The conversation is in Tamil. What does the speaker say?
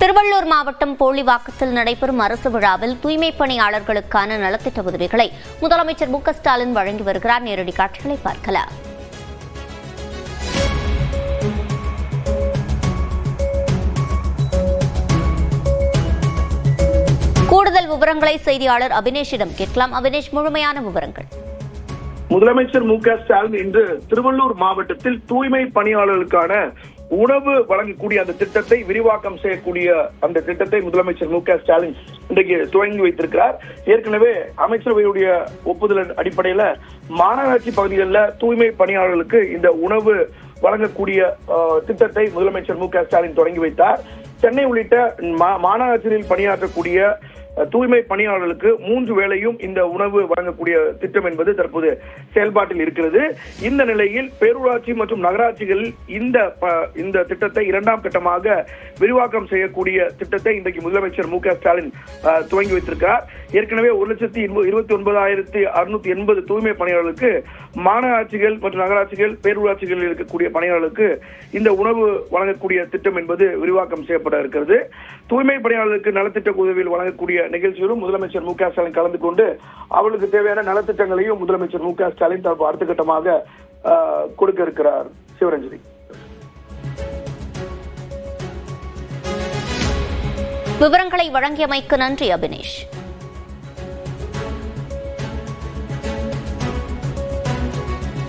திருவள்ளூர் மாவட்டம் போலிவாக்கத்தில் நடைபெறும் அரசு விழாவில் தூய்மைப் பணியாளர்களுக்கான நலத்திட்ட உதவிகளை முதலமைச்சர் மு.க.ஸ்டாலின் வழங்கி வருகிறார். நேரடி காட்சிகளை பார்க்கலாம். கூடுதல் விவரங்களை செய்தியாளர் அபினேஷிடம் கேட்கலாம். அபினேஷ், முழுமையான விவரங்கள். முதலமைச்சர் மு.க.ஸ்டாலின் இன்று திருவள்ளூர் மாவட்டத்தில் தூய்மை பணியாளர்களுக்கான உணவு வழங்கக்கூடிய அந்த திட்டத்தை விரிவாக்கம் செய்யக்கூடிய அந்த திட்டத்தை முதலமைச்சர் மு.க.ஸ்டாலின் இன்றைக்கு துவங்கி வைத்திருக்கிறார். ஏற்கனவே அமைச்சரவையுடைய ஒப்புதல் அடிப்படையில மாநகராட்சி பகுதிகளில் தூய்மை பணியாளர்களுக்கு இந்த உணவு வழங்கக்கூடிய திட்டத்தை முதலமைச்சர் மு.க.ஸ்டாலின் தொடங்கி வைத்தார். சென்னை உள்ளிட்ட மாநகராட்சியில் பணியாற்றக்கூடிய தூய்மை பணியாளர்களுக்கு 3 வேளையும் இந்த உணவு வழங்கக்கூடிய திட்டம் என்பது தற்போது செயல்பாட்டில் இருக்கிறது. இந்த நிலையில் பேரூராட்சி மற்றும் நகராட்சிகளில் இந்த திட்டத்தை 2ஆம் கட்டமாக விரிவாக்கம் செய்யக்கூடிய திட்டத்தை இன்றைக்கு முதலமைச்சர் மு.க.ஸ்டாலின் துவங்கி வைத்திருக்கிறார். ஏற்கனவே 1,29,680 தூய்மை பணியாளர்களுக்கு மாநகராட்சிகள் மற்றும் நகராட்சிகள் பேரூராட்சிகளில் இருக்கக்கூடிய பணியாளர்களுக்கு இந்த உணவு வழங்கக்கூடிய திட்டம் என்பது விரிவாக்கம் செய்யப்பட இருக்கிறது. தூய்மை பணியாளர்களுக்கு நலத்திட்ட உதவியில் வழங்கக்கூடிய நிகழ்ச்சியிலும் முதலமைச்சர் மு.க.ஸ்டாலின் கலந்து கொண்டு அவர்களுக்கு தேவையான நலத்திட்டங்களையும் முதலமைச்சர் மு.க.ஸ்டாலின் அடுத்த கட்டமாக கொடுக்க இருக்கிறார். சிவரஞ்சனி, விவரங்களை வழங்கியமைக்கு நன்றி அபினேஷ்.